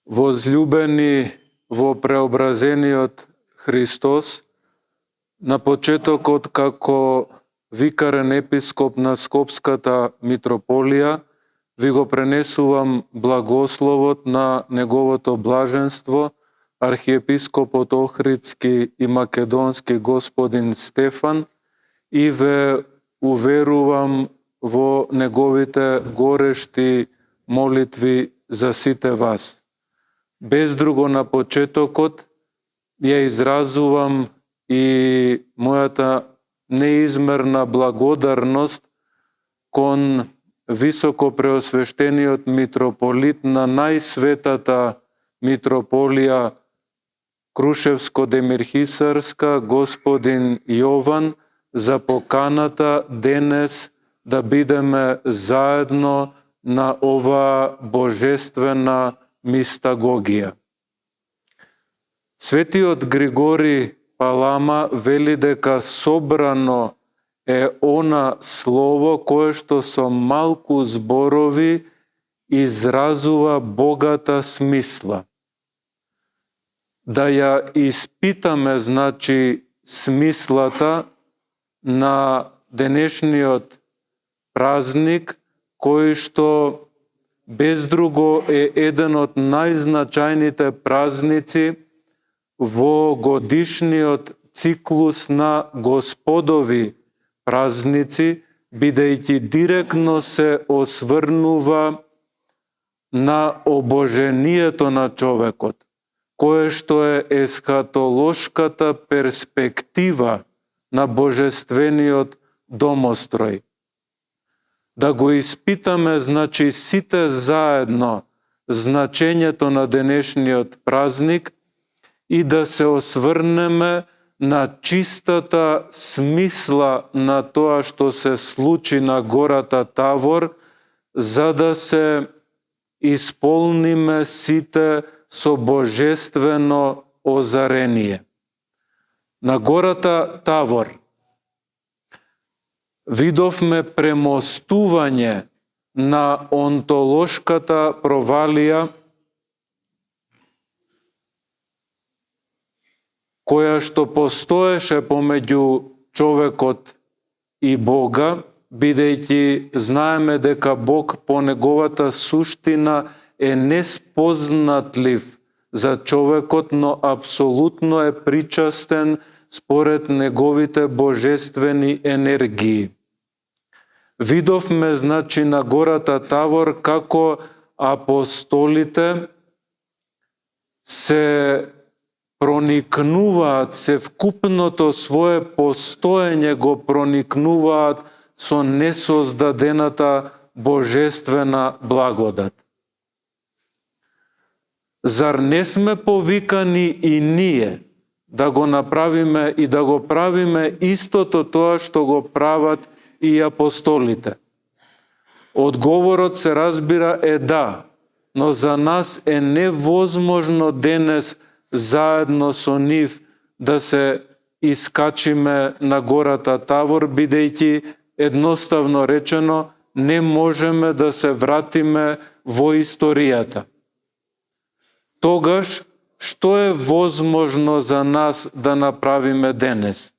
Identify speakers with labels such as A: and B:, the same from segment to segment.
A: Возлюбени во преобразениот Христос, на почетокот како викарен епископ на Скопската митрополија, ви го пренесувам благословот на неговото блаженство, архиепископот Охридски и Македонски господин Стефан, и ве уверувам во неговите горешти молитви за сите вас. Без друго на почетокот ја изразувам и мојата неизмерна благодарност кон високопреосвештениот митрополит на најсветата митрополија Крушевско-Демирхисарска, господин Јован, за поканата денес да бидеме заедно на оваа божествена мистагогија. Светиот Григори Палама вели дека собрано е она слово кое што со малку зборови изразува богата смисла. Да ја испитаме, значи, смислата на денешниот празник, кој што без друго е еден од најзначајните празници во годишниот циклус на Господови празници, бидејќи директно се осврнува на обожението на човекот, кое што е есхатолошката перспектива на божествениот домострој. Да го испитаме, значи, сите заедно значењето на денешниот празник и да се осврнеме на чистата смисла на тоа што се случи на гората Тавор, за да се исполниме сите со божествено озарение. На гората Тавор видовме премостување на онтолошката провалија која што постоеше помеѓу човекот и Бога, бидејќи знаеме дека Бог по неговата суштина е неспознатлив за човекот, но апсолутно е причастен според неговите божествени енергии. Видовме, значи, на гората Тавор како апостолите се проникнуваат, се вкупното свое постоење го проникнуваат со несоздадената божествена благодат. Зар не сме повикани и ние да го направиме и да го правиме истото тоа што го прават и апостолите? Одговорот, се разбира, е да, но за нас е невозможно денес заедно со нив да се искачиме на гората Тавор, бидејќи едноставно речено не можеме да се вратиме во историјата. Тогаш, што е возможно за нас да направиме денес?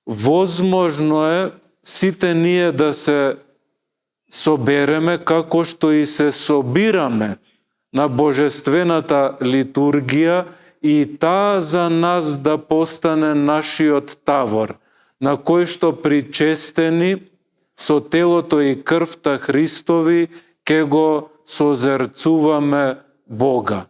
A: Возможно е сите ние да се собереме како што и се собираме на божествената литургија и таа за нас да постане нашиот Тавор, на кој што причестени со телото и крвта Христови ке го созерцуваме Бога.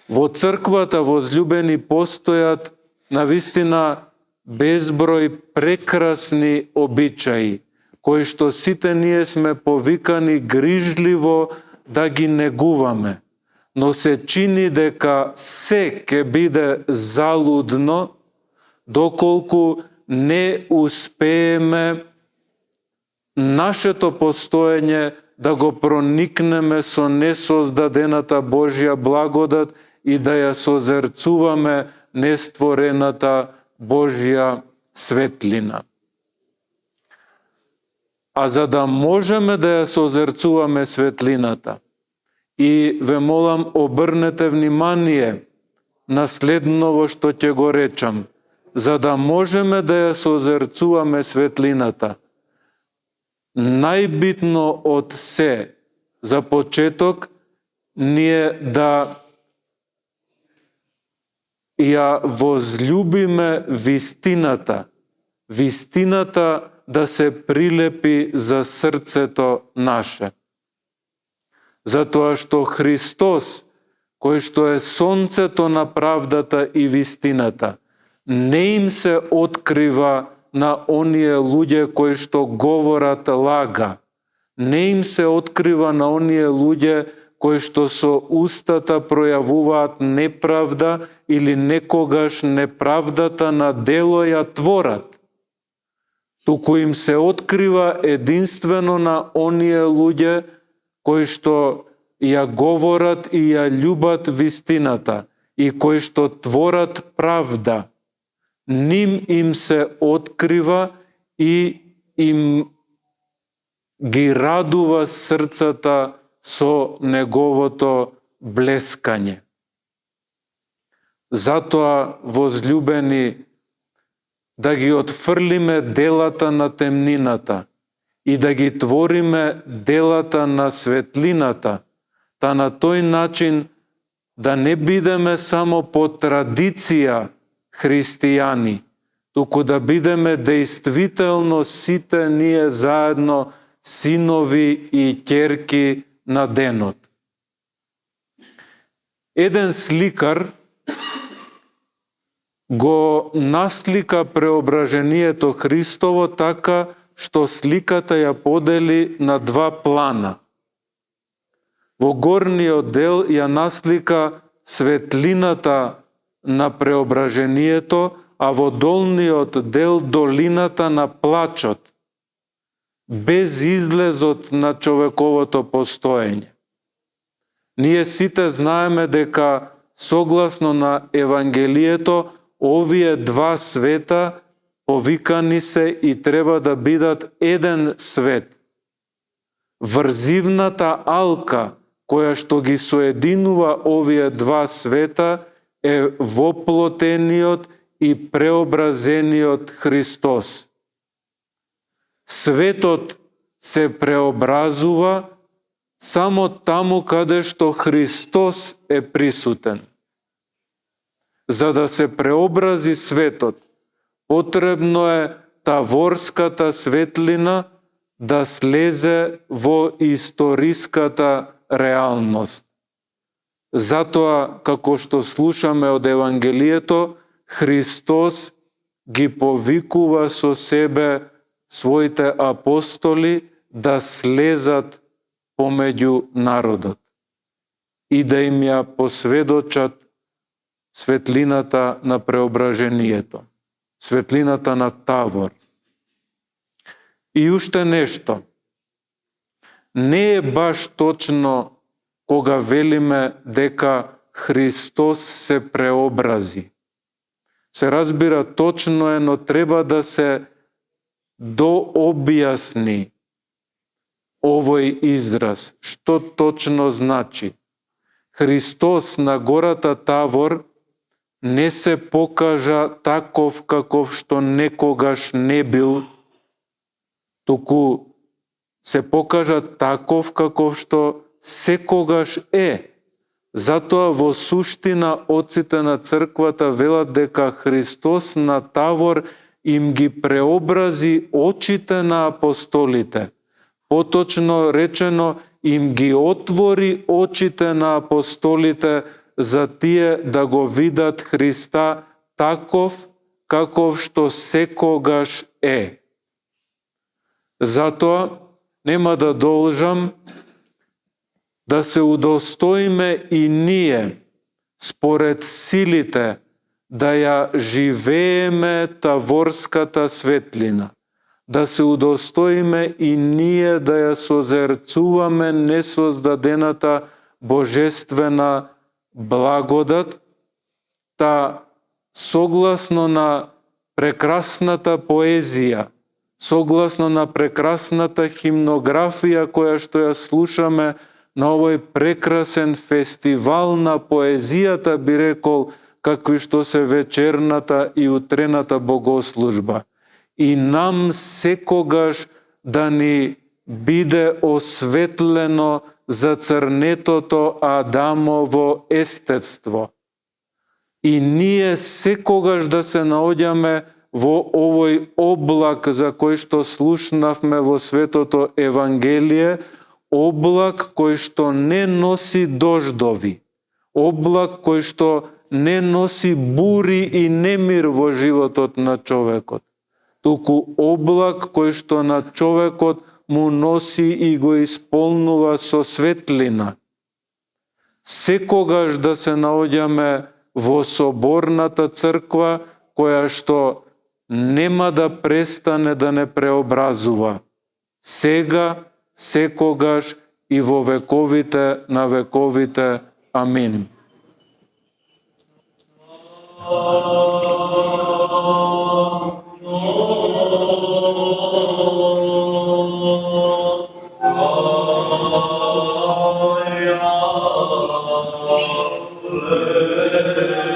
A: Во црквата, возлюбени, постојат навистина безброј прекрасни обичаи, кои што сите ние сме повикани грижливо да ги негуваме, но се чини дека се ќе биде залудно доколку не успееме нашето постоење да го проникнеме со несоздадената Божја благодат и да ја созерцуваме нестворената Божја светлина. А за да можеме да ја созерцуваме светлината И ве молам, обрнете внимание на следново што ќе го речам, за да можеме да ја созерцуваме светлината. Најбитно од се, за почеток, ние да ја возлюбиме вистината, вистината да се прилепи за срцето наше. Затоа што Христос, кој што е сонцето на правдата и вистината, не им се открива на оние луѓе кои што говорат лага. Не им се открива на оние луѓе кои што со устата пројавуваат неправда или некогаш неправдата на дело ја творат. Туку им се открива единствено на оние луѓе кои што ја говорат и ја љубат вистината и кои што творат правда. Ним им се открива и им ги радува срцата со неговото блескање. Затоа, возлюбени, да ги отфрлиме делата на темнината и да ги твориме делата на светлината, та на тој начин да не бидеме само по традиција христијани, туку да бидеме действително сите ние заедно синови и ќерки на денот. Еден сликар го наслика преображението Христово така што сликата ја подели на два плана. Во горниот дел ја наслика светлината на преображението, а во долниот дел долината на плачот, без излезот на човековото постоење. Ние сите знаеме дека, согласно на Евангелието, овие два света повикани се и треба да бидат еден свет. Врзивната алка, која што ги соединува овие два света, е воплотениот и преобразениот Христос. Светот се преобразува само таму каде што Христос е присутен. За да се преобрази светот, потребно е таворската светлина да слезе во историската реалност. Затоа, како што слушаме од Евангелието, Христос ги повикува со себе своите апостоли да слезат помеѓу народот и да им ја посведочат светлината на преображението, светлината на Тавор. И уште нешто. Не е баш точно кога велиме дека Христос се преобрази. Се разбира, точно е, но треба да се дообјасни овој израз. Што точно значи? Христос на гората Тавор не се покажа таков каков што некогаш не бил, туку се покажа таков каков што секогаш е. Затоа во суштина отците на црквата велат дека Христос на Тавор им ги преобрази очите на апостолите. Поточно речено, им ги отвори очите на апостолите за тие да го видат Христа таков каков што секогаш е. Затоа нема да должам да се удостоиме и ние, според силите, да ја живееме таворската светлина, да се удостоиме и ние да ја созерцуваме несоздадената божествена благодат, та согласно на прекрасната поезија, согласно на прекрасната химнографија која што ја слушаме на овој прекрасен фестивал на поезијата, би рекол, какви што се вечерната и утрената богослужба. И нам секогаш да ни биде осветлено за црнетото Адамово естетство. И ние секогаш да се наоѓаме во овој облак за кој што слушнавме во Светото Евангелие, облак кој што не носи дождови, облак кој што не носи бури и немир во животот на човекот, туку облак кој што на човекот му носи и го исполнува со светлина. Секогаш да се наоѓаме во соборната црква, која што нема да престане да не преобразува. Сега, секогаш и во вековите на вековите. Амин.
B: Alleluia.